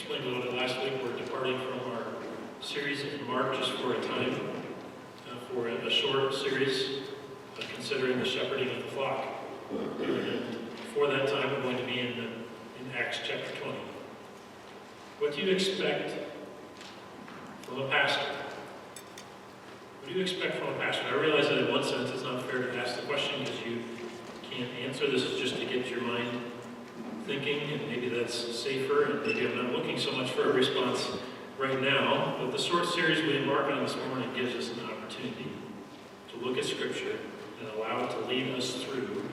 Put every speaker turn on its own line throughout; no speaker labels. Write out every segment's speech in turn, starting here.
explained a little bit last week, we're departing from our series in Mark just for a time, for a short series considering the shepherding of the flock. And for that time, we're going to be in Acts chapter 20. What do you expect from a pastor? What do you expect from a pastor? I realize that in one sense it's not fair to ask the question because you can't answer. This is just to get your mind thinking, and maybe that's safer, and maybe I'm not looking so much for a response right now. But the short series we embark on this morning gives us an opportunity to look at Scripture and allow it to lead us through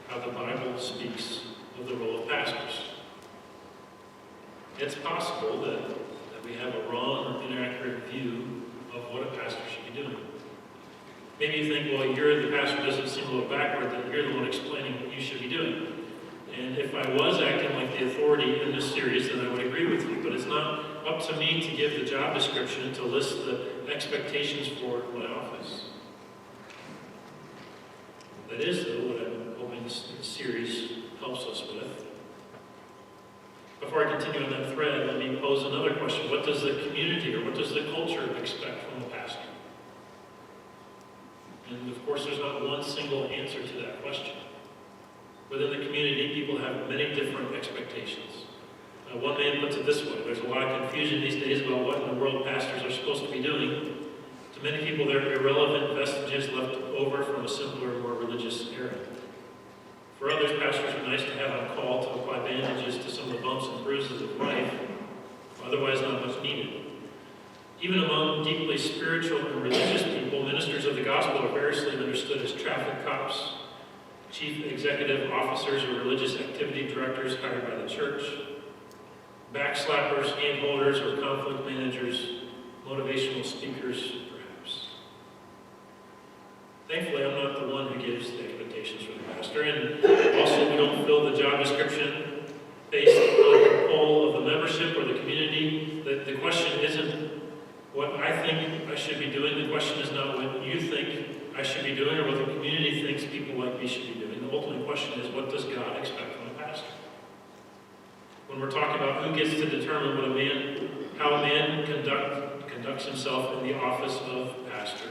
how the Bible speaks of the role of pastors. It's possible that we have a wrong or inaccurate view of what a pastor should be doing. Maybe you think, well, you're the pastor, doesn't seem a little backward, that you're the one explaining what you should be doing. And if I was acting like the authority in this series, then I would agree with you. But it's not up to me to give the job description, to list the expectations for my office. That is, though, what I'm hoping this series helps us with. Before I continue on that thread, let me pose another question. What does the community or what does the culture expect from a pastor? And of course, there's not one single answer to that question. Within the community, people have many different expectations. One man puts it this way: there's a lot of confusion these days about what in the world pastors are supposed to be doing. To many people, they're irrelevant vestiges left over from a simpler, more religious era. For others, pastors are nice to have on call to apply bandages to some of the bumps and bruises of life, otherwise not much needed. Even among deeply spiritual and religious people, ministers of the gospel are variously understood as traffic cops, chief executive officers or religious activity directors hired by the church, backslappers, handholders, or conflict managers, motivational speakers, perhaps. Thankfully, I'm not the one who gives the expectations for the pastor, and also we don't fill the job description based on the poll of the membership or the community. The question isn't what I think I should be doing. The question is not what you think I should be doing or what the community thinks people like me should be doing. The ultimate question is, what does God expect from a pastor? When we're talking about who gets to determine how a man conducts himself in the office of pastor,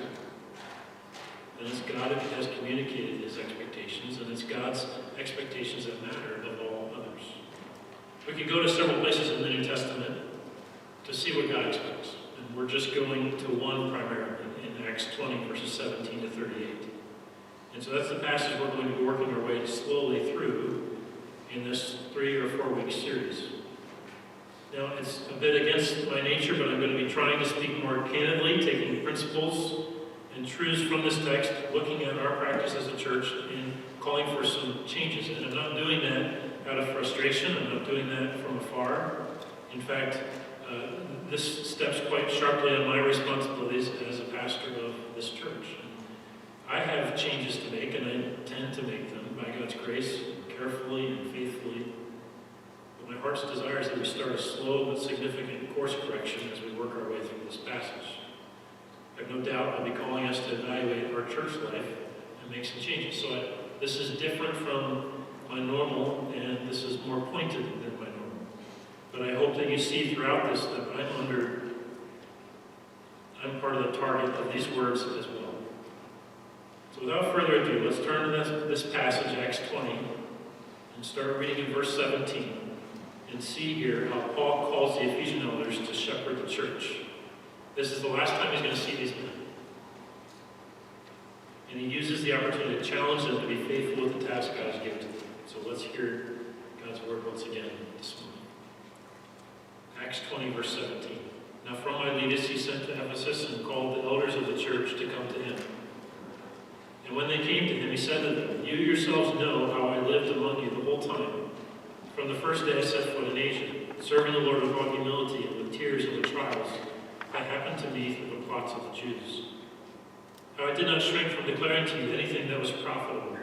then it's God who has communicated his expectations, and it's God's expectations that matter above all others. We could go to several places in the New Testament to see what God expects. And we're just going to one primarily in Acts 20, verses 17 to 38. And so that's the passage we're going to be working our way slowly through in this 3 or 4 week series. Now, it's a bit against my nature, but I'm going to be trying to speak more candidly, taking principles and truths from this text, looking at our practice as a church, and calling for some changes. And I'm not doing that out of frustration. I'm not doing that from afar. In fact, this steps quite sharply on my responsibilities as a pastor of this church. I have changes to make, and I intend to make them by God's grace, carefully and faithfully. But my heart's desire is that we start a slow but significant course correction as we work our way through this passage. I have no doubt I'll be calling us to evaluate our church life and make some changes. So this is different from my normal, and this is more pointed than my normal. But I hope that you see throughout this that I'm part of the target of these words as well. So without further ado, let's turn to this passage, Acts 20, and start reading in verse 17, and see here how Paul calls the Ephesian elders to shepherd the church. This is the last time he's going to see these men. And he uses the opportunity to challenge them to be faithful with the task God has given to them. So let's hear God's word once again this morning. Acts 20, verse 17. Now from Miletus he sent to Ephesus and called the elders of the church to come to him. And when they came to him, he said to them, "You yourselves know how I lived among you the whole time, from the first day I set foot in Asia, serving the Lord with all humility and with tears and with trials that happened to me through the plots of the Jews. How I did not shrink from declaring to you anything that was profitable,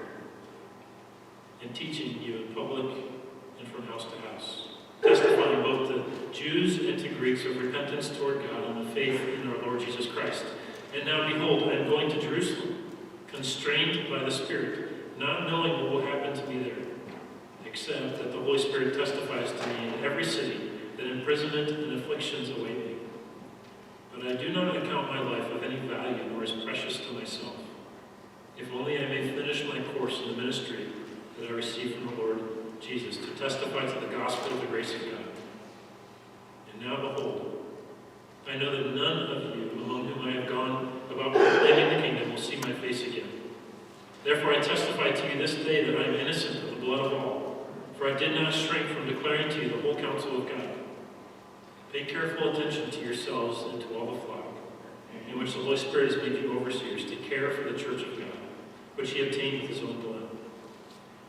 and teaching you in public and from house to house, testifying both to Jews and to Greeks of repentance toward God and the faith in our Lord Jesus Christ. And now behold, I am going to Jerusalem, constrained by the Spirit, not knowing what will happen to me there, except that the Holy Spirit testifies to me in every city that in imprisonment and afflictions await me. But I do not account my life of any value, nor as precious to myself, if only I may finish my course in the ministry that I received from the Lord Jesus, to testify to the gospel of the grace of God. And now behold, I know that none of you among whom I have gone about proclaiming the kingdom will see my face again. Therefore I testify to you this day that I am innocent of the blood of all, for I did not shrink from declaring to you the whole counsel of God. Pay careful attention to yourselves and to all the flock, in which the Holy Spirit has made you overseers, to care for the church of God, which he obtained with his own blood.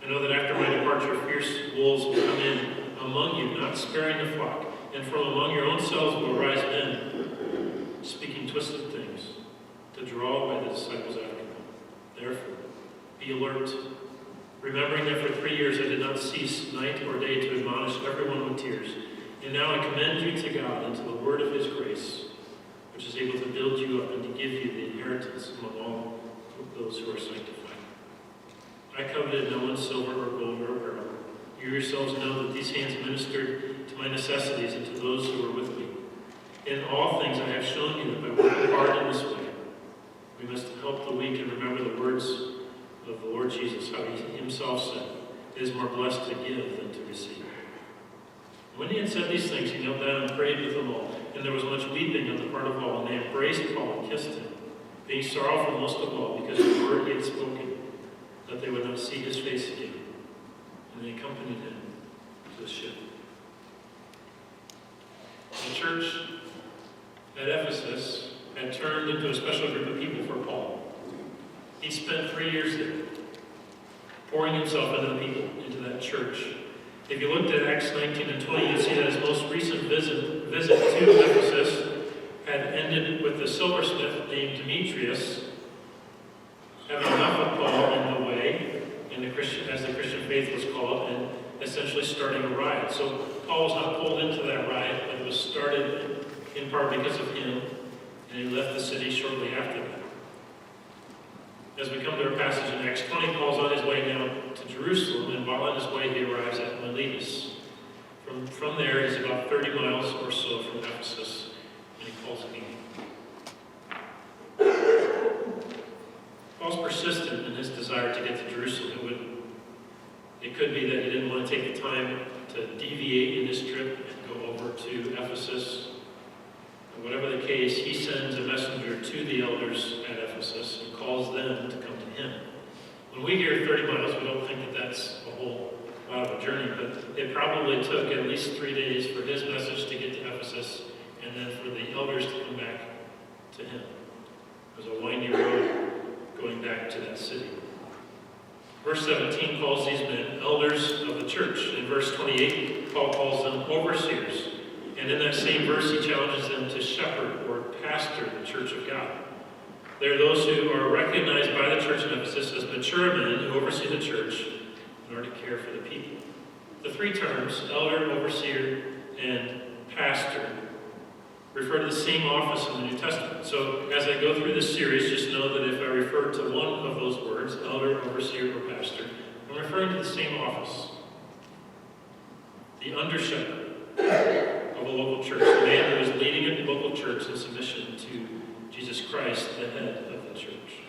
I know that after my departure, fierce wolves will come in among you, not sparing the flock, and from among your own selves will arise men, speaking twisted things, to draw away the disciples after them. Therefore, be alert, remembering that for 3 years I did not cease night or day to admonish everyone with tears. And now I commend you to God and to the word of his grace, which is able to build you up and to give you the inheritance among all those who are sanctified. I coveted no one's silver or gold or apparel. You yourselves know that these hands ministered to my necessities and to those who were with me. In all things I have shown you that by working hard in this way, we must help the weak and remember the words of the Lord Jesus, how he himself said, "It is more blessed to give than to receive." When he had said these things, he knelt down and prayed with them all. And there was much weeping on the part of all, and they embraced Paul and kissed him, being sorrowful most of all because of the word he had spoken, that they would not see his face again. And they accompanied him to the ship. The church at Ephesus had turned into a special group of people for Paul. He spent 3 years there, pouring himself into the people, into that church. If you looked at Acts 19 and 20, you'd see that his most recent visit to Ephesus had ended with the silversmith named Demetrius having enough of Paul in the way, as the Christian faith was called, and essentially starting a riot. So Paul was not pulled into that riot, but it was started in part because of him, and he left the city shortly after that. As we come to our passage in Acts 20, Paul's on his way now to Jerusalem, and while on his way he arrives at Miletus. From there, he's about 30 miles or so from Ephesus, and he calls a meeting. Paul's persistent in his desire to get to Jerusalem. It could be that he didn't want to take the time to deviate in his trip and go over to Ephesus. And whatever the case, he sends a messenger to the elders at Ephesus and calls them to come to him. When we hear 30 miles, we don't think that that's a whole lot of a journey, but it probably took at least 3 days for his message to get to Ephesus and then for the elders to come back to him. It was a windy road going back to that city. Verse 17 calls these men elders of the church. In verse 28, Paul calls them overseers. And in that same verse, he challenges them to shepherd or pastor the church of God. They are those who are recognized by the church in Ephesus as mature men who oversee the church in order to care for the people. The three terms, elder, overseer, and pastor, refer to the same office in the New Testament. So as I go through this series, just know that if I refer to one of those words, elder, overseer, or pastor, I'm referring to the same office. The under-shepherd of a local church, the man who is leading a local church in submission to Jesus Christ, the head of the church.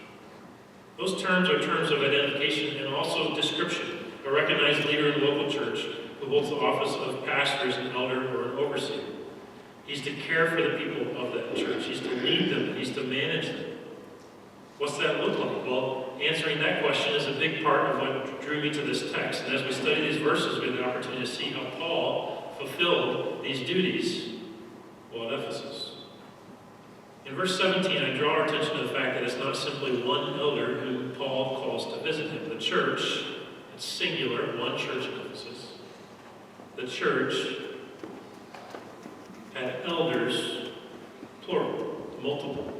Those terms are terms of identification and also description. A recognized leader in the local church who holds the office of pastors, an elder, or an overseer. He's to care for the people of that church. He's to lead them. He's to manage them. What's that look like? Well, answering that question is a big part of what drew me to this text. And as we study these verses, we have the opportunity to see how Paul fulfilled these duties while at Ephesus. In verse 17, I draw our attention to the fact that it's not simply one elder whom Paul calls to visit him. The church, it's singular, one church in Ephesus. The church had elders, plural, multiple.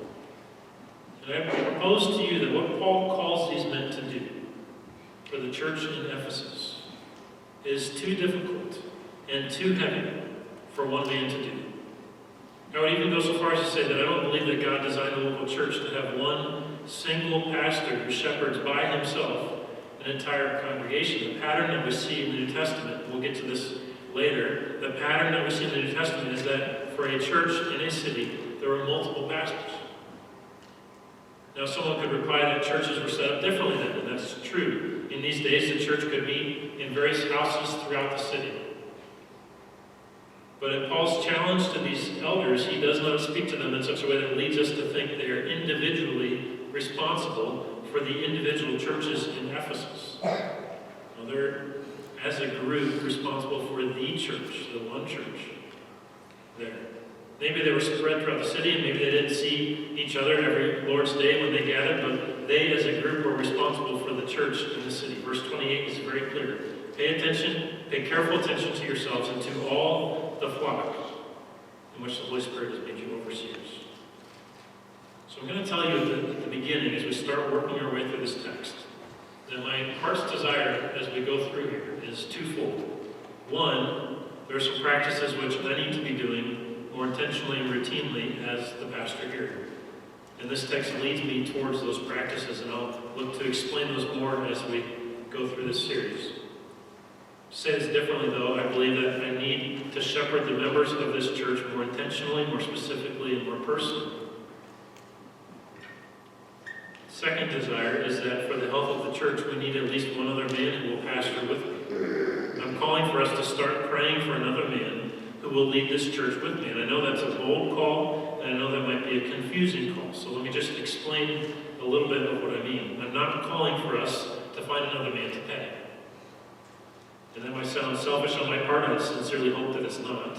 And I propose to you that what Paul calls these men to do for the church in Ephesus is too difficult and too heavy for one man to do. I would even go so far as to say that I don't believe that God designed the local church to have one single pastor who shepherds by himself an entire congregation. The pattern that we see in the New Testament, we'll get to this later, the pattern that we see in the New Testament is that for a church in a city, there were multiple pastors. Now, someone could reply that churches were set up differently then, and that's true. In these days, the church could meet in various houses throughout the city. But in Paul's challenge to these elders, he does not speak to them in such a way that leads us to think they are individually responsible for the individual churches in Ephesus. Now, they're, as a group, responsible for the church, the one church there. Maybe they were spread throughout the city, and maybe they didn't see each other every Lord's Day when they gathered, but they as a group were responsible for the church in the city. Verse 28 is very clear. Pay careful attention to yourselves and to all the flock in which the Holy Spirit has made you overseers. So I'm going to tell you at the beginning, as we start working our way through this text, that my heart's desire as we go through here is twofold. One, there are some practices which I need to be doing more intentionally and routinely as the pastor here. And this text leads me towards those practices, and I'll look to explain those more as we go through this series. To say this differently, though, I believe that I need to shepherd the members of this church more intentionally, more specifically, and more personally. Second desire is that for the health of the church, we need at least one other man who will pastor with me. I'm calling for us to start praying for another man who will lead this church with me. And I know that's a bold call, and I know that might be a confusing call. So let me just explain a little bit of what I mean. I'm not calling for us to find another man to pay. And that might sound selfish on my part. I sincerely hope that it's not.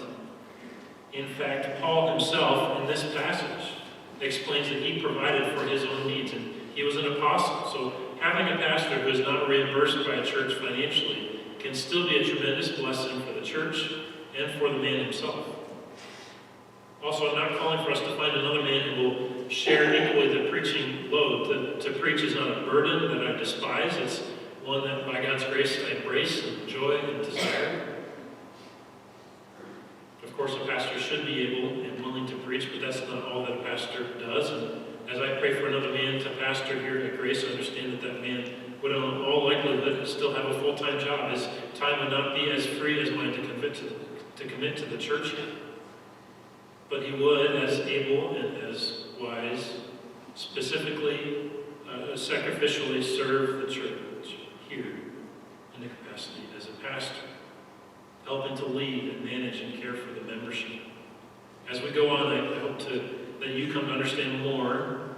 In fact, Paul himself, in this passage, explains that he provided for his own needs, and he was an apostle. So having a pastor who is not reimbursed by a church financially can still be a tremendous blessing for the church and for the man himself. Also, I'm not calling for us to find another man who will share equally the preaching load. To preach is not a burden that I despise. It's one that, by God's grace, I embrace and enjoy and desire. Of course, a pastor should be able and willing to preach, but that's not all that a pastor does. And as I pray for another man to pastor here at Grace, I understand that that man would, in all likelihood, still have a full-time job. His time would not be as free as mine to commit to the church yet. But he would, as able and as wise, specifically, sacrificially serve the church here in the capacity as a pastor, helping to lead and manage and care for the membership. As we go on, I hope that you come to understand more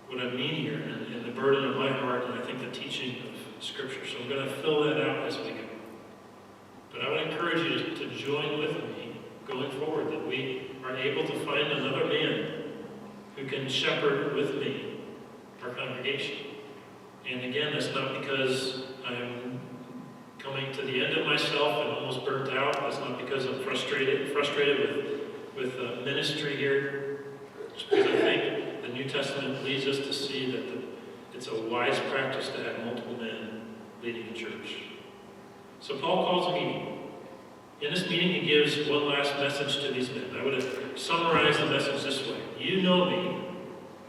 what I mean here and the burden of my heart, and I think the teaching of Scripture. So I'm going to fill that out as we go. But I would encourage you to join with me going forward, that we are able to find another man who can shepherd with me our congregation. And again, that's not because I'm coming to the end of myself and almost burnt out. That's not because I'm frustrated with ministry here. It's because I think the New Testament leads us to see that it's a wise practice to have multiple men leading the church. So Paul calls a meeting. In this meeting, he gives one last message to these men. I would have summarized the message this way. You know me,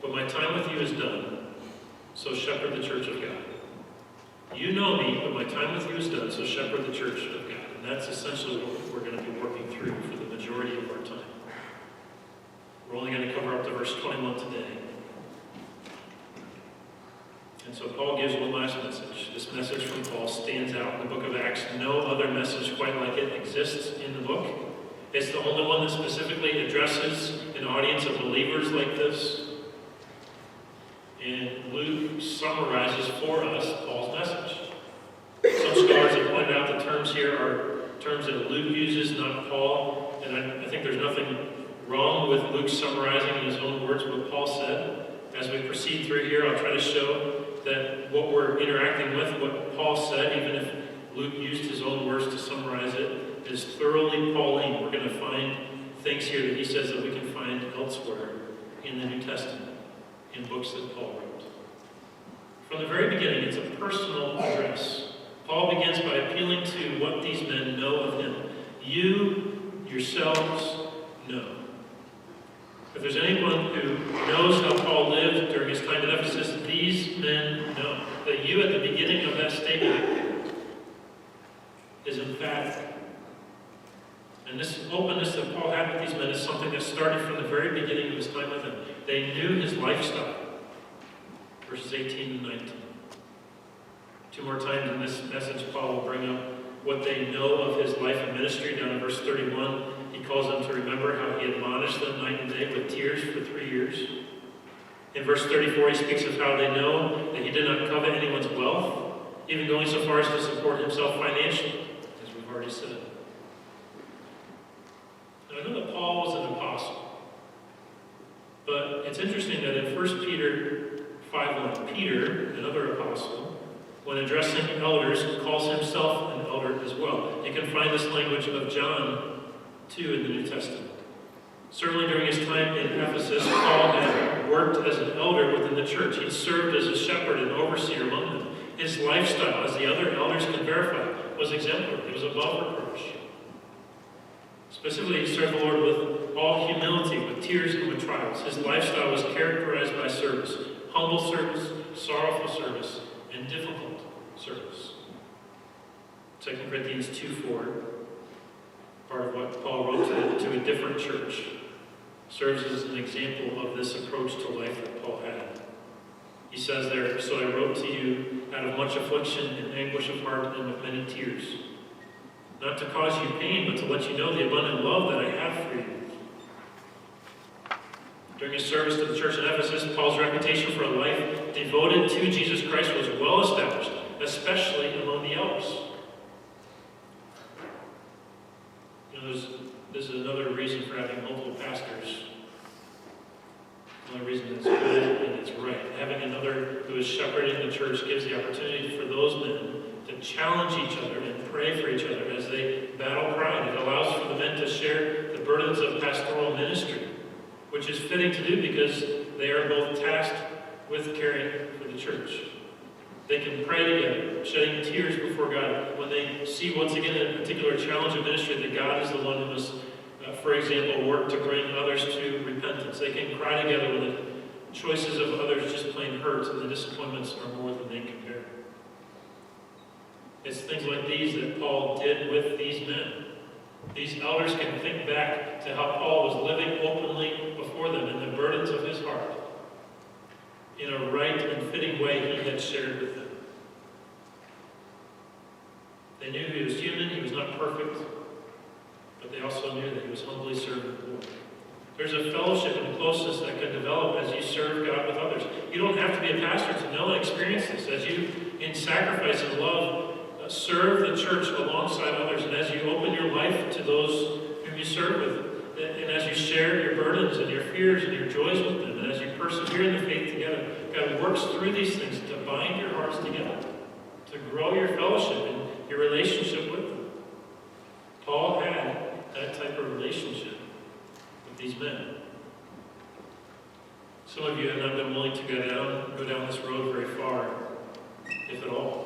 but my time with you is done. So shepherd the church of God. You know me, but my time with you is done. So shepherd the church of God. And that's essentially what we're going to be working through for the majority of our time. We're only going to cover up to verse 21 today. And so Paul gives one last message. This message from Paul stands out in the book of Acts. No other message quite like it exists in the book. It's the only one that specifically addresses an audience of believers like this. And Luke summarizes for us Paul's message. Some scholars have pointed out the terms here are terms that Luke uses, not Paul. And I think there's nothing wrong with Luke summarizing in his own words what Paul said. As we proceed through here, I'll try to show that what we're interacting with, what Paul said, even if Luke used his own words to summarize it, is thoroughly Pauline. We're going to find things here that he says that we can find elsewhere in the New Testament, in books that Paul wrote. From the very beginning, it's a personal address. Paul begins by appealing to what these men know of him. You yourselves know. If there's anyone who knows how Paul lived during his time at Ephesus, these men know that you at the beginning of that statement is emphatic. And this openness that Paul had with these men is something that started from the very beginning of his time with them. They knew his lifestyle. Verses 18 and 19. Two more times in this message, Paul will bring up what they know of his life and ministry. Down in verse 31, he calls them to remember how he admonished them night and day with tears for 3 years. In verse 34, he speaks of how they know that he did not covet anyone's wealth, even going so far as to support himself financially, as we've already said. Now, I know that Paul was an apostle, but it's interesting that in 1 Peter 5:1, Peter, another apostle, when addressing elders, calls himself an elder as well. You can find this language of John, too, in the New Testament. Certainly during his time in Ephesus, Paul had worked as an elder within the church. He served as a shepherd and overseer among them. His lifestyle, as the other elders can verify, was exemplary. It was above reproach. Specifically, he served the Lord with all humility, with tears and with trials. His lifestyle was characterized by service, humble service, sorrowful service, and difficult service. 2 Corinthians 2:4, part of what Paul wrote to a different church, serves as an example of this approach to life that Paul had. He says there, "So I wrote to you out of much affliction and anguish of heart and with many tears, not to cause you pain, but to let you know the abundant love that I have for you." During his service to the church in Ephesus, Paul's reputation for a life devoted to Jesus Christ was well established, especially among the elders. You know, this is another reason for having multiple pastors. Another reason it's good and it's right. Having another who is shepherding the church gives the opportunity for those men to challenge each other and pray for each other as they battle pride. It allows for the men to share the burdens of pastoral ministry, which is fitting to do because they are both tasked with caring for the church. They can pray together, shedding tears before God when they see once again a particular challenge of ministry that God is the one who must, for example, work to bring others to repentance. They can cry together when the choices of others just plain hurt and the disappointments are more than they can bear. It's things like these that Paul did with these men. These elders can think back to how Paul was living openly before them and the burdens of his heart in a right and fitting way he had shared with them. They knew he was human, he was not perfect, but they also knew that he was humbly serving the Lord. There's a fellowship and closeness that can develop as you serve God with others. You don't have to be a pastor to know and experience this. As you, in sacrifice and love, serve the church alongside others, and as you open your life to those whom you serve with, and as you share your burdens and your fears and your joys with them, and as you persevere in the faith together, God works through these things to bind your hearts together, to grow your fellowship and your relationship with them. Paul had that type of relationship with these men. Some of you have not been willing to go down this road very far, if at all.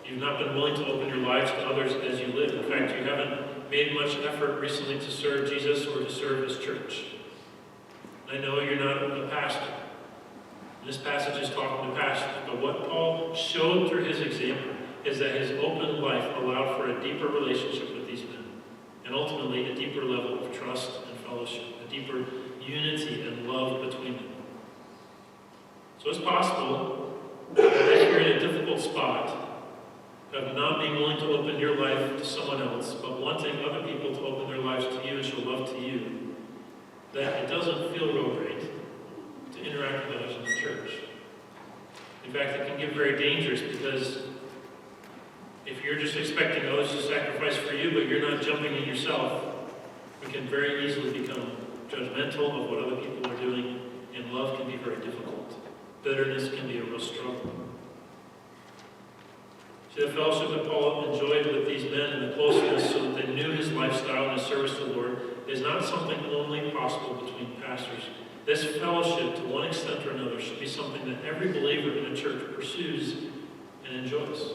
You've not been willing to open your lives to others as you live. In fact, you haven't made much effort recently to serve Jesus or to serve his church. I know you're not a pastor. This passage is talking to pastors, but what Paul showed through his example is that his open life allowed for a deeper relationship with these men, and ultimately a deeper level of trust and fellowship, a deeper unity and love between them. So it's possible that if you're in a difficult spot of not being willing to open your life to someone else, but wanting other people to open their lives to you and show love to you, that it doesn't feel real great to interact with others in the church. In fact, it can get very dangerous because if you're just expecting others to sacrifice for you, but you're not jumping in yourself, we can very easily become judgmental of what other people are doing, and love can be very difficult. Bitterness can be a real struggle. See, the fellowship that Paul enjoyed with these men and the closeness so that they knew his lifestyle and his service to the Lord is not something only possible between pastors. This fellowship, to one extent or another, should be something that every believer in a church pursues and enjoys.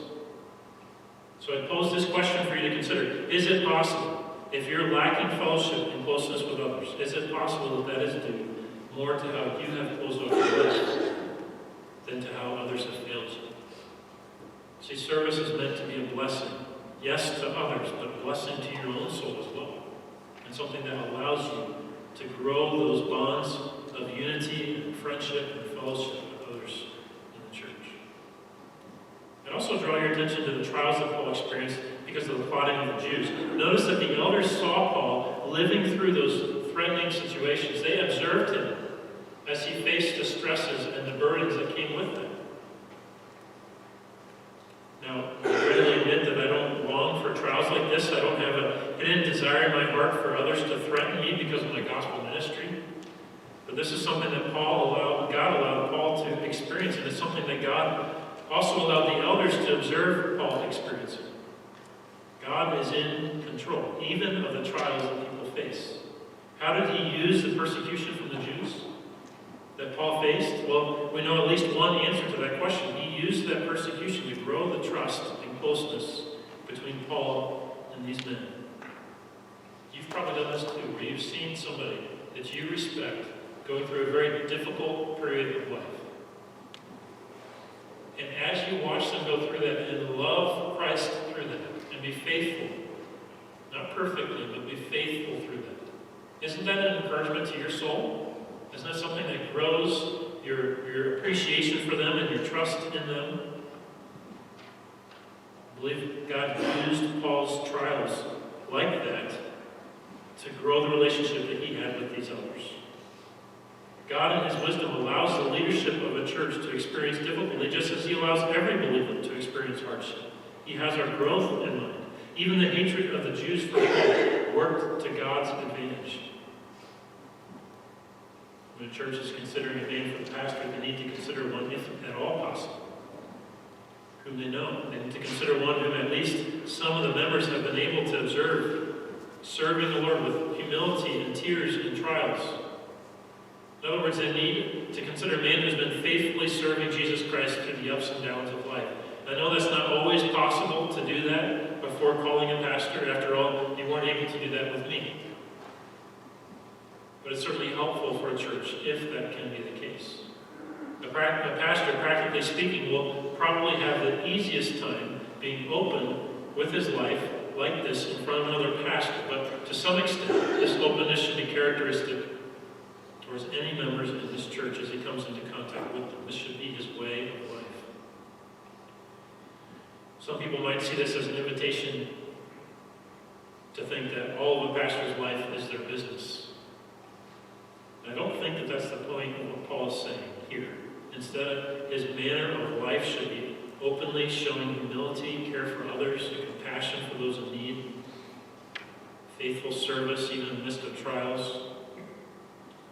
So I pose this question for you to consider. Is it possible, if you're lacking fellowship and closeness with others, is it possible that is due more to how you have closed off your life than to how others have failed you? See, service is meant to be a blessing. Yes, to others, but a blessing to your own soul as well. and something that allows you to grow those bonds of unity and friendship and fellowship with others in the church. I'd also draw your attention to the trials that Paul experienced because of the plotting of the Jews. Notice that the elders saw Paul living through those threatening situations. They observed him as he faced the stresses and the burdens that came with them. Now, I readily admit that I don't long for trials like this. I don't have a hidden desire in my heart for others to threaten me because of my gospel ministry. But this is something that God allowed Paul to experience, and it's something that God also allowed the elders to observe Paul experiencing. God is in control, even of the trials that people face. How did he use the persecution from the Jews that Paul faced? Well, we know at least one answer to that question. He used that persecution to grow the trust and closeness between Paul and these men. You've probably done this too, where you've seen somebody that you respect going through a very difficult period of life. And as you watch them go through that and love Christ through that, and be faithful, not perfectly, but be faithful through that, isn't that an encouragement to your soul? Isn't that something that grows your appreciation for them and your trust in them? I believe God used Paul's trials like that to grow the relationship that he had with these others. God, in his wisdom, allows the leadership of a church to experience difficulty, just as he allows every believer to experience hardship. He has our growth in mind. Even the hatred of the Jews for Paul worked to God's advantage. When a church is considering a name for the pastor, they need to consider one, if at all possible, whom they know. They need to consider one whom at least some of the members have been able to observe, serving the Lord with humility and tears and trials. In other words, they need to consider a man who's been faithfully serving Jesus Christ through the ups and downs of life. I know that's not always possible to do that before calling a pastor. After all, you weren't able to do that with me. But it's certainly helpful for a church if that can be the case. A pastor, practically speaking, will probably have the easiest time being open with his life like this in front of another pastor. But to some extent, this openness should be characteristic towards any members in this church as he comes into contact with them. This should be his way of life. Some people might see this as an invitation to think that all of a pastor's life is their business. I don't think that that's the point of what Paul is saying here. Instead, his manner of life should be openly showing humility, care for others, compassion for those in need, faithful service even in the midst of trials.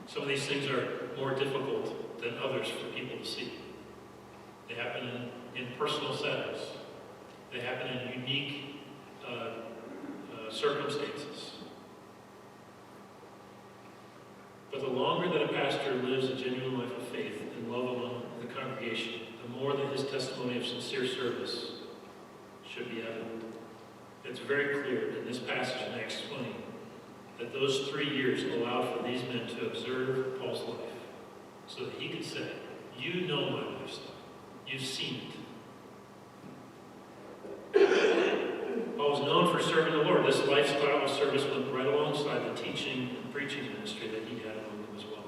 Some of these things are more difficult than others for people to see. They happen in personal settings. They happen in unique circumstances. But the longer that a pastor lives a genuine life of faith and love among the congregation, the more that his testimony of sincere service should be evident. It's very clear in this passage in Acts 20 that those 3 years allowed for these men to observe Paul's life so that he could say, you know my lifestyle. You've seen it. Paul was known for serving the Lord. This lifestyle of service went right alongside the teaching and preaching ministry that he had among them as well.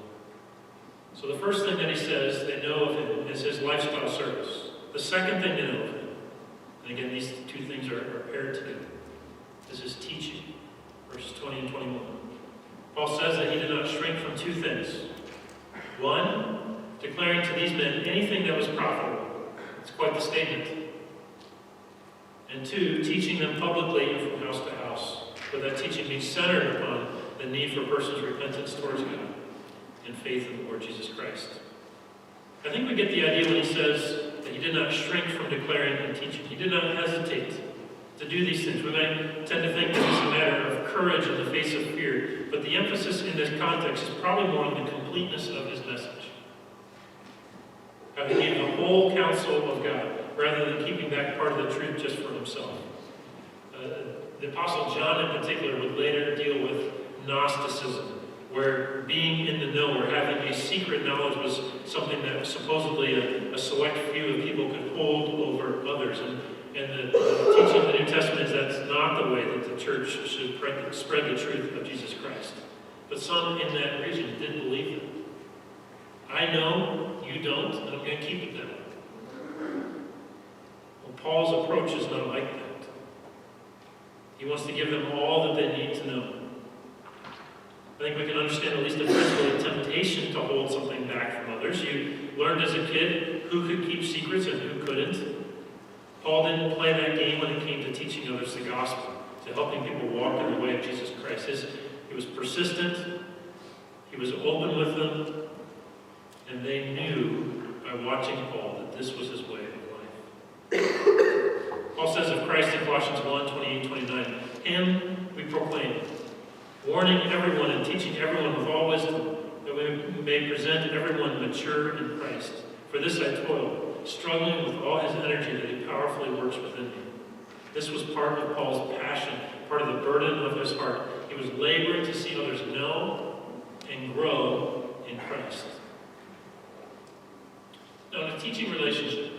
So the first thing that he says they know of him is his lifestyle service. The second thing they know of him, and again these two things are paired together, is his teaching. Verses 20 and 21. Paul says that he did not shrink from two things. One, declaring to these men anything that was profitable. It's quite the statement. And two, teaching them publicly and from house to house, with that teaching being centered upon the need for a person's repentance towards God and faith in the Lord Jesus Christ. I think we get the idea when he says that he did not shrink from declaring and teaching. He did not hesitate to do these things. We might tend to think that it's a matter of courage in the face of fear, but the emphasis in this context is probably more on the completeness of his message. How he gave the whole counsel of God, rather than keeping back part of the truth just for himself. The Apostle John in particular would later deal with Gnosticism, where being in the know or having a secret knowledge was something that supposedly a select few of people could hold over others. And the teaching of the New Testament is that's not the way that the church should spread the truth of Jesus Christ. But some in that region did believe it. I know you don't, and I'm going to keep it that way. Well, Paul's approach is not like that. He wants to give them all that they need to know. I think we can understand at least the principle of temptation to hold something back from others. You learned as a kid who could keep secrets and who couldn't. Paul didn't play that game when it came to teaching others the gospel, to helping people walk in the way of Jesus Christ. He was persistent, he was open with them, and they knew by watching Paul that this was his way of life. Paul says of Christ in Colossians 1:28-29, him we proclaim, warning everyone and teaching everyone with all wisdom, that we may present everyone mature in Christ. For this I toil, struggling with all his energy that he powerfully works within me. This was part of Paul's passion, part of the burden of his heart. He was laboring to see others know and grow in Christ. Now, in a teaching relationship,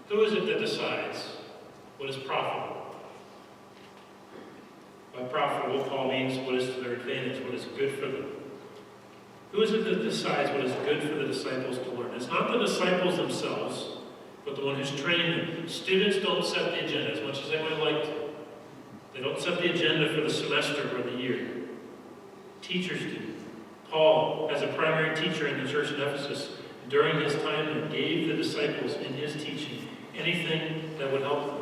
who is it that decides what is profitable? By profitable, Paul means what is to their advantage, what is good for them. Who is it that decides what is good for the disciples to learn? It's not the disciples themselves, but the one who's training them. Students don't set the agenda as much as they might like to. They don't set the agenda for the semester or the year. Teachers do. Paul, as a primary teacher in the church in Ephesus, during his time, he gave the disciples in his teaching anything that would help them,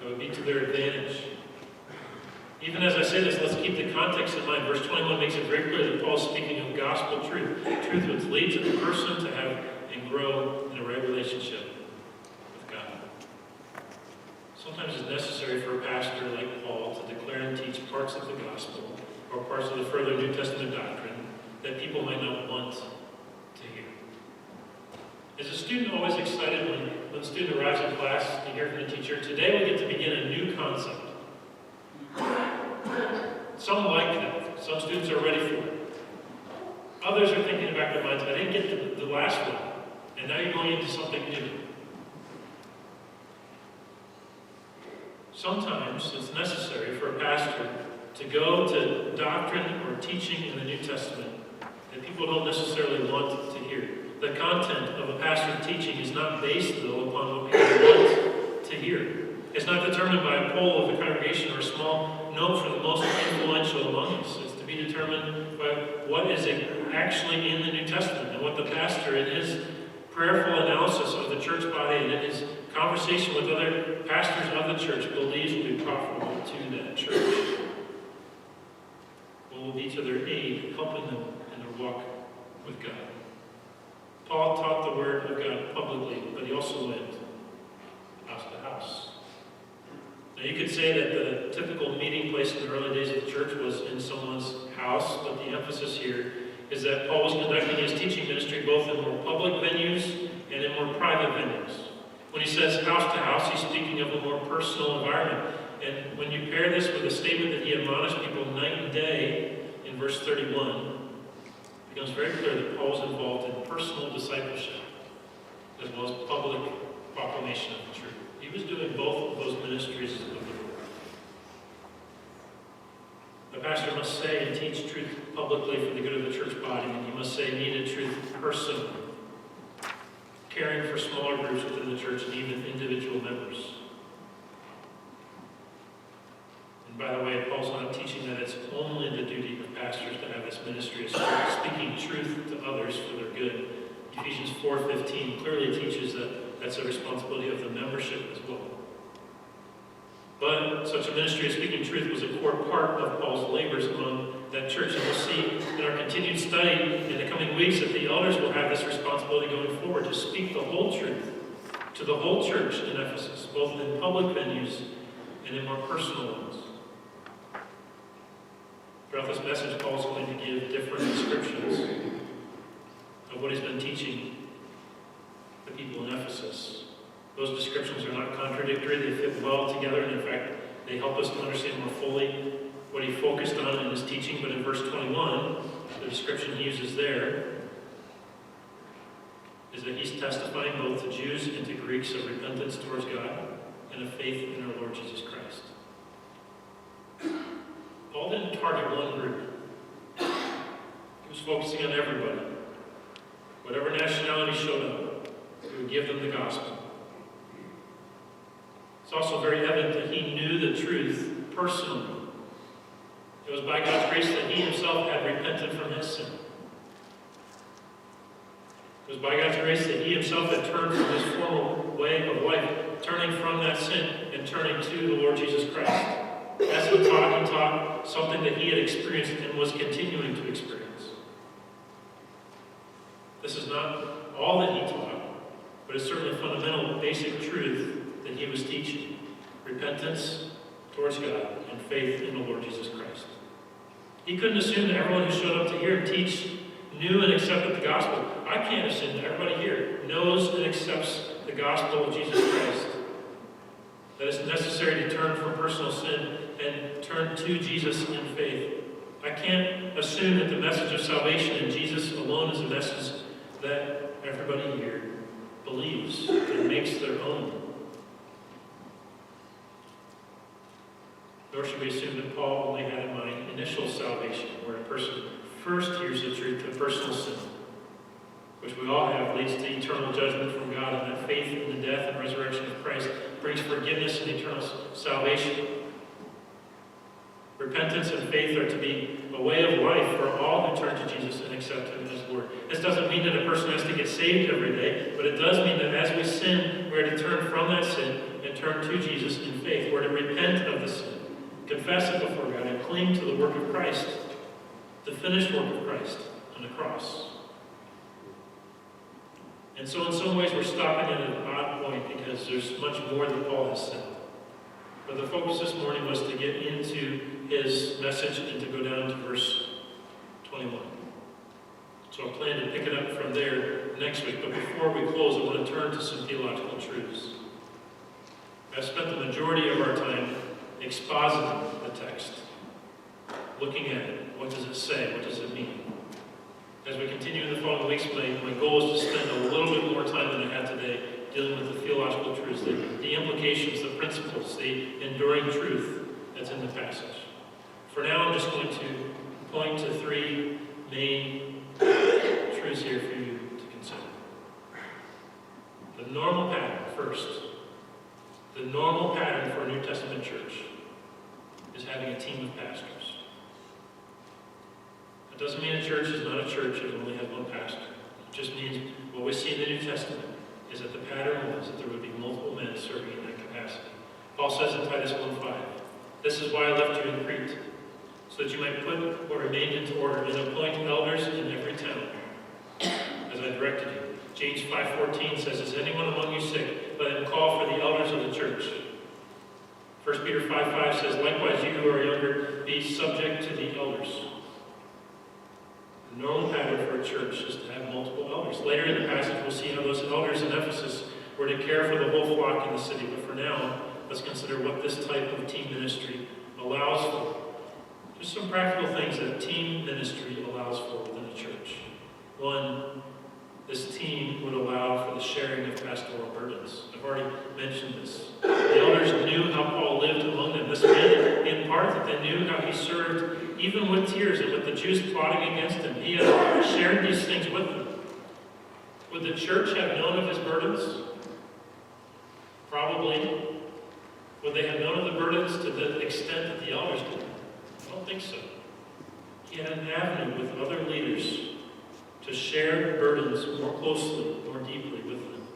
that would be to their advantage. Even as I say this, let's keep the context in mind. Verse 21 makes it very clear that Paul is speaking of gospel truth. Truth which leads a person to have and grow in a right relationship with God. Sometimes it's necessary for a pastor like Paul to declare and teach parts of the gospel or parts of the further New Testament doctrine that people might not want to hear. Is a student always excited when a student arrives in class to hear from the teacher, today we get to begin a new concept? Some like that. Some students are ready for it. Others are thinking in the back of their minds, I didn't get the last one, and now you're going into something new. Sometimes it's necessary for a pastor to go to doctrine or teaching in the New Testament that people don't necessarily want to hear. The content of a pastor's teaching is not based, though, upon what people want to hear. It's not determined by a poll of the congregation or a small note for the most influential among us. It's to be determined by what is actually in the New Testament and what the pastor, in his prayerful analysis of the church body and in his conversation with other pastors of the church, believes will be profitable to that church. What will be to their aid, helping them in their walk with God. Paul taught the Word of God publicly, but he also went house to house. Now you could say that the typical meeting place in the early days of the church was in someone's house, but the emphasis here is that Paul was conducting his teaching ministry both in more public venues and in more private venues. When he says house to house, he's speaking of a more personal environment. And when you pair this with a statement that he admonished people night and day in verse 31, it becomes very clear that Paul was involved in personal discipleship as well as public proclamation of the truth. He was doing both of those ministries of the Lord. The pastor must say and teach truth publicly for the good of the church body, and he must say needed truth personally, caring for smaller groups within the church and even individual members. And by the way, Paul's not teaching that it's only the duty of pastors to have this ministry of speaking truth to others for their good. Ephesians 4:15 clearly teaches that that's a responsibility of the membership as well. But such a ministry of speaking truth was a core part of Paul's labors among that church. And we'll see in our continued study in the coming weeks that the elders will have this responsibility going forward to speak the whole truth to the whole church in Ephesus, both in public venues and in more personal ones. Throughout this message, Paul's going to give different descriptions of what he's been teaching the people in Ephesus. Those descriptions are not contradictory. They fit well together, and in fact, they help us to understand more fully what he focused on in his teaching. But in verse 21, the description he uses there is that he's testifying both to Jews and to Greeks of repentance towards God, and and a faith in our Lord Jesus Christ. Paul didn't target one group. He was focusing on everybody. Whatever nationality showed up, he would give them the gospel. It's also very evident that he knew the truth personally. It was by God's grace that he himself had repented from his sin. It was by God's grace that he himself had turned from his former way of life, turning from that sin and turning to the Lord Jesus Christ. As he taught something that he had experienced and was continuing to experience. This is not all that he taught, but it's certainly a fundamental, basic truth that he was teaching. Repentance towards God and faith in the Lord Jesus Christ. He couldn't assume that everyone who showed up to hear him teach knew and accepted the gospel. I can't assume that everybody here knows and accepts the gospel of Jesus Christ. That it's necessary to turn from personal sin and turn to Jesus in faith. I can't assume that the message of salvation in Jesus alone is a message that everybody here believes and makes their own. Nor should we assume that Paul only had in mind initial salvation, where a person first hears the truth of personal sin, which we all have, leads to eternal judgment from God, and that faith in the death and resurrection of Christ brings forgiveness and eternal salvation. Repentance and faith are to be a way of life for all who turn to Jesus and accept him as Lord. This doesn't mean that a person has to get saved every day, but it does mean that as we sin, we're to turn from that sin and turn to Jesus in faith. We're to repent of the sin, confess it before God, and cling to the work of Christ, the finished work of Christ on the cross. And so in some ways we're stopping at an odd point because there's much more that Paul has said. But the focus this morning was to get into his message and to go down to verse 21. So I plan to pick it up from there next week. But before we close, I want to turn to some theological truths. I've spent the majority of our time expositing the text, looking at it. What does it say? What does it mean? As we continue in the following weeks, my goal is to spend a little bit more time than I have today dealing with the theological truths, the implications, the principles, the enduring truth that's in the passage. For now, I'm just going to point to three main truths here for you to consider. The normal pattern, first. The normal pattern for a New Testament church is having a team of pastors. It doesn't mean a church is not a church if it only has one pastor. It just means what we see in the New Testament is that the pattern was that there would be multiple men serving in that capacity. Paul says in Titus 1:5, "This is why I left you in Crete, so that you might put what remained into order and appoint elders in every town, as I directed you." James 5:14 says, "Is anyone among you sick? Let him call for the elders of the church." 1 Peter 5:5 says, "Likewise, you who are younger, be subject to the elders." The normal pattern for a church is to have multiple elders. Later in the passage, we'll see how those elders in Ephesus were to care for the whole flock in the city. But for now, let's consider what this type of team ministry allows for. Just some practical things that team ministry allows for within a church. One, this team would allow for the sharing of pastoral burdens. I've already mentioned this. The elders knew how Paul lived among them. This meant, in part, that they knew how he served, even with tears and with the Jews plotting against him. He had shared these things with them. Would the church have known of his burdens? Probably. Would they have known of the burdens to the extent that the elders did? I don't think so. He had an avenue with other leaders to share burdens more closely, more deeply with them.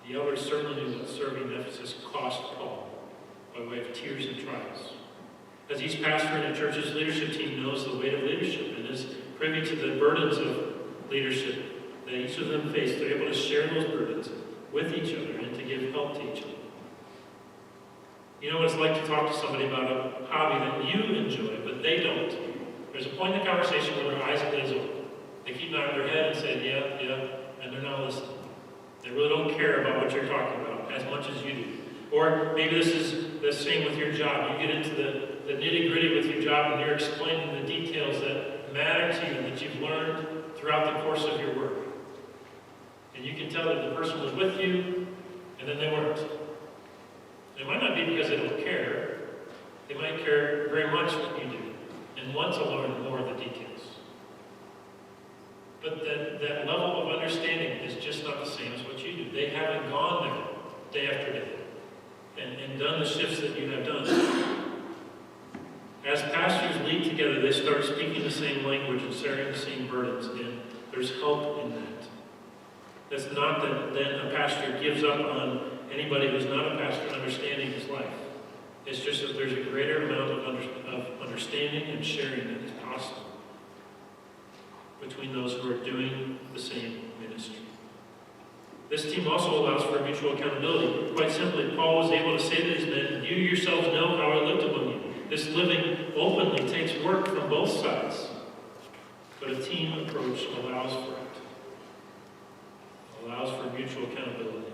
The elders certainly knew that serving in Ephesus cost Paul by way of tears and trials. As each pastor in a church's leadership team knows the weight of leadership and is privy to the burdens of leadership that each of them face, they're able to share those burdens with each other and to give help to each other. You know what it's like to talk to somebody about a hobby that you enjoy, but they don't. There's a point in the conversation where their eyes glaze over. They keep nodding their head and saying, yeah, and they're not listening. They really don't care about what you're talking about as much as you do. Or maybe this is the same with your job. You get into the nitty-gritty with your job and you're explaining the details that matter to you and that you've learned throughout the course of your work. And you can tell that the person was with you, and then they weren't. It might not be because they don't care. They might care very much what you do and want to learn more of the details. But that level of understanding is just not the same as what you do. They haven't gone there day after day and done the shifts that you have done. As pastors lead together, they start speaking the same language and sharing the same burdens, and there's help in that. That's not that then a pastor gives up on anybody who's not a pastor understanding his life. It's just that there's a greater amount of understanding and sharing that is possible between those who are doing the same ministry. This team also allows for mutual accountability. Quite simply, Paul was able to say to these men, "You yourselves know how I lived among you." This living openly takes work from both sides, but a team approach allows for it. Allows for mutual accountability.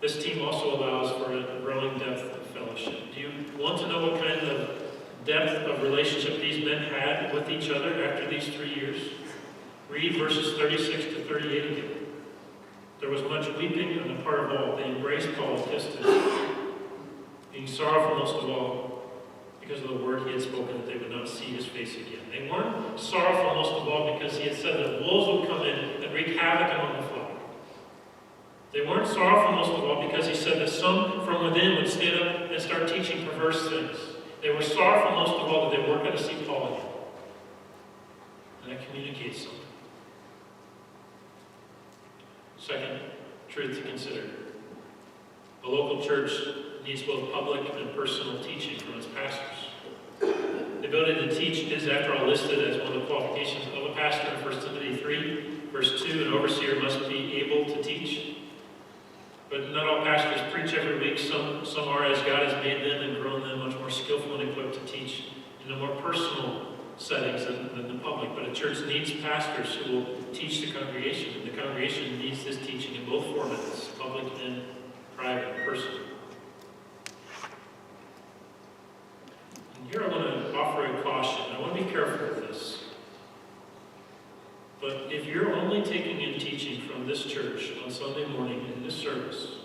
This team also allows for a growing depth of fellowship. Do you want to know what kind of depth of relationship these men had with each other after these 3 years? Read verses 36 to 38 again. There was much weeping on the part of all. They embraced Paul and kissed him, being sorrowful most of all because of the word he had spoken that they would not see his face again. They weren't sorrowful most of all because he had said that wolves would come in and wreak havoc among the flock. They weren't sorrowful most of all because he said that some from within would stand up and start teaching perverse things. They were sorrowful most of all that they weren't going to see Paul again. And that communicates something. Second truth to consider. A local church needs both public and personal teaching from its pastors. The ability to teach is, after all, listed as one of the qualifications of a pastor in 1 Timothy 3, verse 2. An overseer must be able to teach. But not all pastors preach every week. Some are, as God has made them and grown them, much more skillful and equipped to teach in the more personal settings than the public. But a church needs pastors who will teach the congregation. And the congregation needs this teaching in both formats, public and private and personal. And here I want to offer a caution. I want to be careful with this. But if you're only taking in teaching from this church on Sunday morning in this service,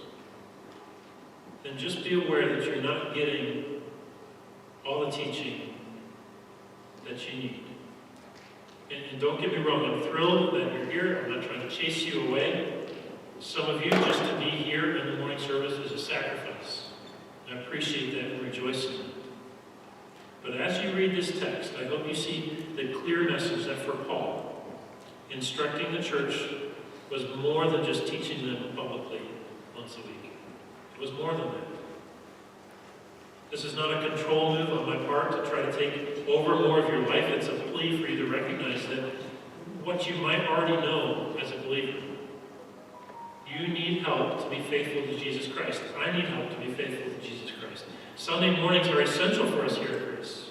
then just be aware that you're not getting all the teaching that you need. And don't get me wrong, I'm thrilled that you're here. I'm not trying to chase you away. Some of you, just to be here in the morning service is a sacrifice. I appreciate that and rejoice in it. But as you read this text, I hope you see the clear message that for Paul, instructing the church was more than just teaching them publicly once a week. It was more than that. This is not a control move on my part to try to take over more of your life. It's a plea for you to recognize that what you might already know as a believer, you need help to be faithful to Jesus Christ. I need help to be faithful to Jesus Christ. Sunday mornings are essential for us here at Grace.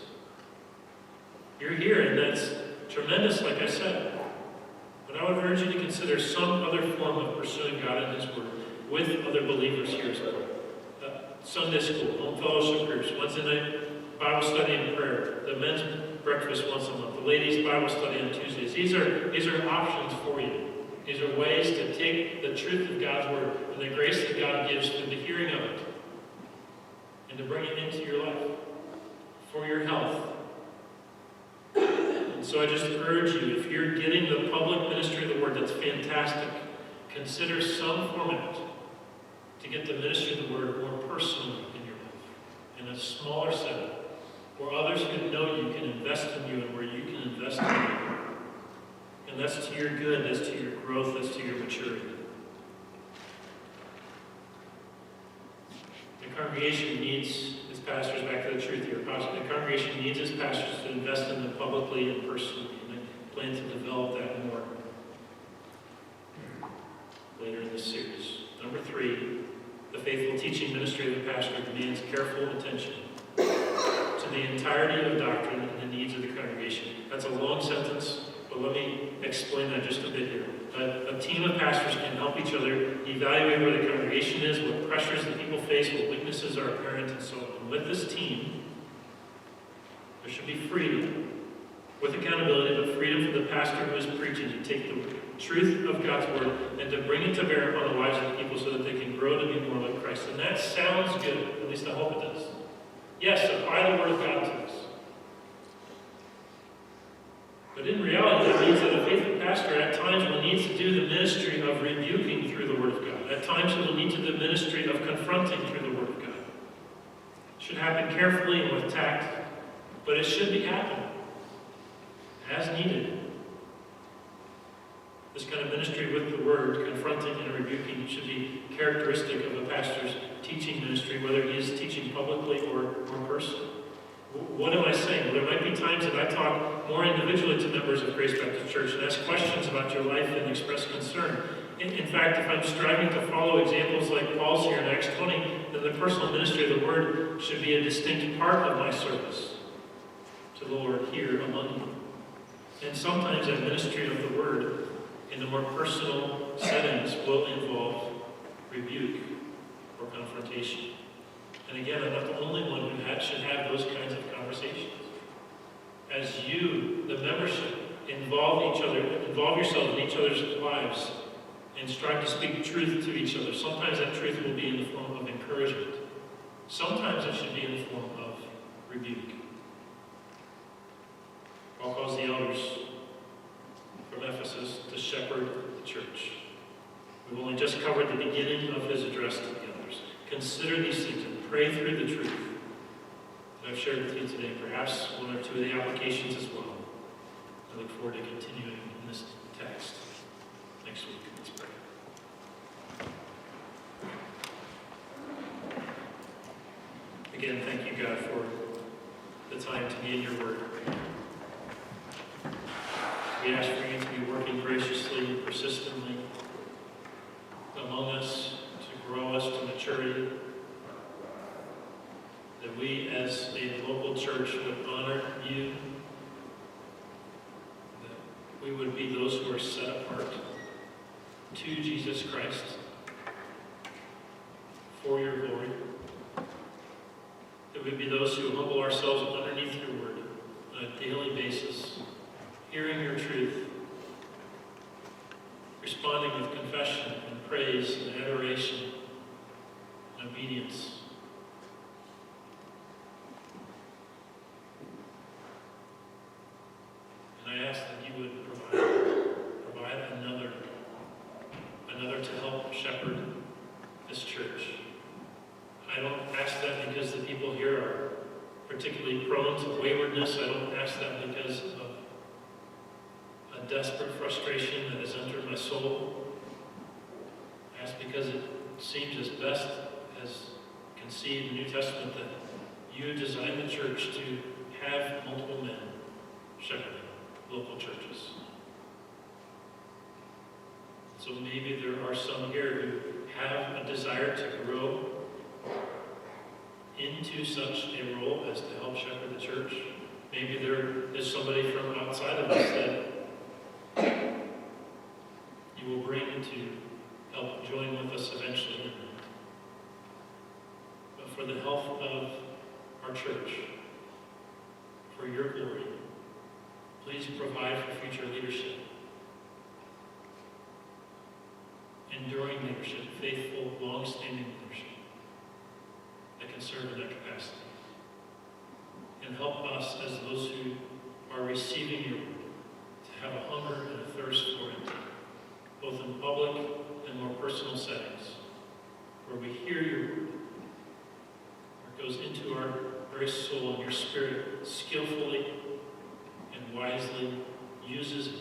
You're here, and that's tremendous, like I said. But I would urge you to consider some other form of pursuing God and His Word with other believers here as well. Sunday school, home fellowship groups, Wednesday night Bible study and prayer, the men's breakfast once a month, the ladies' Bible study on Tuesdays. These are options for you. These are ways to take the truth of God's Word and the grace that God gives through the hearing of it and to bring it into your life for your health. So I just urge you, if you're getting the public ministry of the Word, that's fantastic. Consider some format to get the ministry of the Word more personally in your life, in a smaller setting, where others can know you, can invest in you, and where you can invest in them. And that's to your good, that's to your growth, that's to your maturity. The congregation needs its pastors, back to the truth here, the congregation needs its pastors to invest in them publicly and personally, and I plan to develop that more later in this series. Number 3, the faithful teaching ministry of the pastor demands careful attention to the entirety of doctrine and the needs of the congregation. That's a long sentence, but let me explain that just a bit here. A team of pastors can help each other evaluate where the congregation is, what pressures the people face, what weaknesses are apparent, and so on. With this team, there should be freedom, with accountability, but freedom for the pastor who is preaching to take the truth of God's word and to bring it to bear upon the lives of the people so that they can grow to be more like Christ. And that sounds good. At least I hope it does. Yes, apply the word of God to us. But in reality, that means that a faithful pastor at times will need to do the ministry of rebuking through the word of God. At times he will need to do the ministry of confronting through the word of God. It should happen carefully and with tact, but it should be happening as needed. This kind of ministry with the word, confronting and rebuking, should be characteristic of a pastor's teaching ministry, whether he is teaching publicly or person. What am I saying? Well, there might be times that I talk more individually to members of Grace Baptist Church and ask questions about your life and express concern. In fact, if I'm striving to follow examples like Paul's here in Acts 20, then the personal ministry of the word should be a distinct part of my service to the Lord here among you. And sometimes that ministry of the word in the more personal settings will involve rebuke or confrontation. And again, I'm not the only one who should have those kinds of conversations. As you, the membership, involve yourselves in each other's lives and strive to speak truth to each other. Sometimes that truth will be in the form of encouragement. Sometimes it should be in the form of rebuke. Paul calls the elders from Ephesus to shepherd the church. We've only just covered the beginning of his address to the elders. Consider these things and pray through the truth that I've shared with you today, perhaps one or two of the applications as well. I look forward to continuing in this text next week. Let's pray. Again, thank you, God, for the time to be in your word. We ask for you to be working graciously and persistently among us, to grow us to maturity, that we as a local church would honor you, that we would be those who are set apart to Jesus Christ for your glory, that we'd be those who humble ourselves underneath your word on a daily basis, hearing your truth, responding with confession and praise and adoration and obedience. And I ask that you would provide another to help shepherd this church. I don't ask that because the people here are particularly prone to waywardness. I don't ask that because of a desperate frustration that has entered my soul. I ask because it seems as best as can see in the New Testament that you designed the church to have multiple men shepherding local churches. So maybe there are some here who have a desire to grow into such a role as to help shepherd the church. Maybe there is somebody from outside of us that you will bring to help join with us eventually. But for the health of our church, for your glory, please provide for future leadership, enduring leadership, faithful, long-standing leadership that can serve in that capacity. And help us as those who are receiving your word to have a hunger and a thirst for it, both in public and more personal settings, where we hear your word, where it goes into our very soul and your spirit skillfully and wisely uses